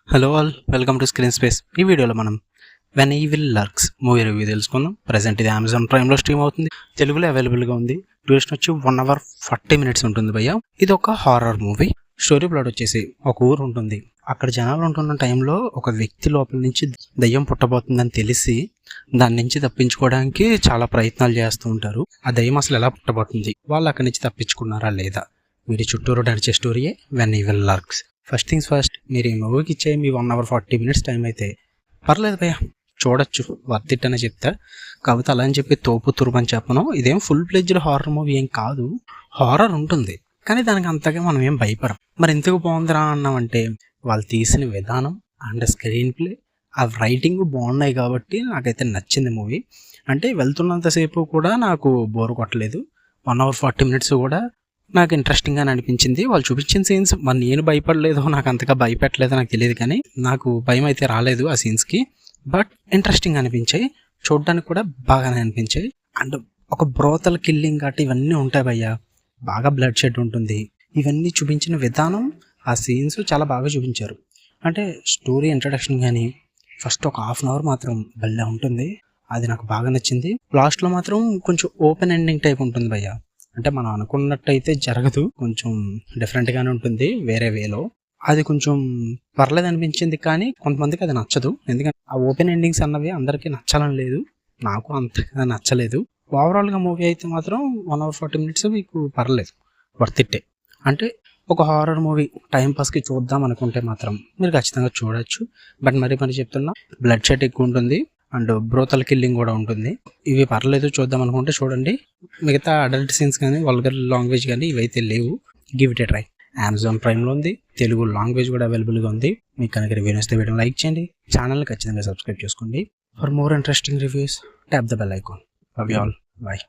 Hello all, welcome to screen space. ఈ వీడియోలో మనం వెన్ ఈవిల్ లర్క్స్ మూవీ రివ్యూ తెలుసుకుందాం. ప్రజెంట్ ఇది అమెజాన్ ప్రైమ్లో స్ట్రీమ్ అవుతుంది. తెలుగులో అవైలబుల్గా ఉంది. డ్యూరేషన్ వచ్చి 1 hour 40 minutes ఉంటుంది భయ్య. ఇది ఒక హారర్ మూవీ. స్టోరీ ప్లాట్ వచ్చేసి ఒక ఊరు ఉంటుంది. అక్కడ జనాలు ఉంటున్న టైంలో ఒక వ్యక్తి లోపల నుంచి దయ్యం పుట్టబోతుందని తెలిసి దాని నుంచి తప్పించుకోవడానికి చాలా ప్రయత్నాలు చేస్తూ ఉంటారు. ఆ దయ్యం అసలు ఎలా పుట్టబోతుంది, వాళ్ళు అక్కడి నుంచి తప్పించుకున్నారా లేదా, వీడి చుట్టూరు నడిచే స్టోరీయే when evil lurks. First things first, మీరు ఈ మూవీకి ఇచ్చే మీ 1 hour 40 minutes టైం అయితే పర్లేదు భయ్య, చూడొచ్చు, వర్త్ ఇట్ అనే చెప్తా. కాకపోతే అలా అని చెప్పి తోపు తురుమని చెప్పను. ఇదేం ఫుల్ ప్లెడ్జ్డ్ హారర్ మూవీ ఏం కాదు. హారర్ ఉంటుంది కానీ దానికి అంతగా మనం ఏం భయపడం. మరి ఎందుకు బాగుందిరా అన్నామంటే వాళ్ళు తీసిన విధానం అండ్ స్క్రీన్ ప్లే, ఆ రైటింగ్ బాగున్నాయి కాబట్టి నాకైతే నచ్చింది మూవీ. అంటే వెళ్తున్నంతసేపు కూడా నాకు బోర్ కొట్టలేదు. 1 hour 40 minutes కూడా నాకు ఇంట్రెస్టింగ్గానే అనిపించింది. వాళ్ళు చూపించిన సీన్స్ మరి నేను భయపడలేదు, నాకు అంతగా భయపెట్టలేదు నాకు తెలియదు, కానీ నాకు భయం అయితే రాలేదు ఆ సీన్స్కి. బట్ ఇంట్రెస్టింగ్ అనిపించాయి, చూడడానికి కూడా బాగానే అనిపించాయి. అండ్ ఒక బ్రోతల్ కిల్లింగ్ గట్టి ఇవన్నీ ఉంటాయి భయ్య, బాగా బ్లడ్ షెడ్ ఉంటుంది. ఇవన్నీ చూపించిన విధానం, ఆ సీన్స్ చాలా బాగా చూపించారు. అంటే స్టోరీ ఇంట్రడక్షన్ కానీ ఫస్ట్ ఒక 1/2 hour మాత్రం భలే ఉంటుంది, అది నాకు బాగా నచ్చింది. లాస్ట్లో మాత్రం కొంచెం ఓపెన్ ఎండింగ్ టైప్ ఉంటుంది భయ్య. అంటే మనం అనుకున్నట్టయితే జరగదు, కొంచెం డిఫరెంట్గానే ఉంటుంది వేరే వేలో. అది కొంచెం పర్లేదు అనిపించింది, కానీ కొంతమందికి అది నచ్చదు. ఎందుకంటే ఆ ఓపెన్ ఎండింగ్స్ అన్నవి అందరికీ నచ్చాలని లేదు, నాకు అంతగా నచ్చలేదు. ఓవరాల్గా మూవీ అయితే మాత్రం 1 hour 40 minutes మీకు పర్లేదు, వర్త్ ఇట్టే. అంటే ఒక హారర్ మూవీ టైంపాస్కి చూద్దాం అనుకుంటే మాత్రం మీరు ఖచ్చితంగా చూడొచ్చు. బట్ మరి చెప్తున్నా, బ్లడ్ షెడ్ ఎక్కువ ఉంటుంది అండ్ బ్రోతల్ కిల్లింగ్ కూడా ఉంటుంది. ఇవి పర్లేదు, చూద్దాం అనుకుంటే చూడండి. మిగతా అడల్ట్ సీన్స్ కానీ వల్గర్ లాంగ్వేజ్ కానీ ఇవైతే లేవు. Give it a try. Amazon ప్రైమ్లో ఉంది, తెలుగు లాంగ్వేజ్ కూడా అవైలబుల్గా ఉంది. మీకు కనుక రివ్యూ నచ్చితే వీడియో లైక్ చేయండి, ఛానల్ని ఖచ్చితంగా సబ్స్క్రైబ్ చేసుకోండి. For more interesting reviews tap the bell icon. Love you all, bye.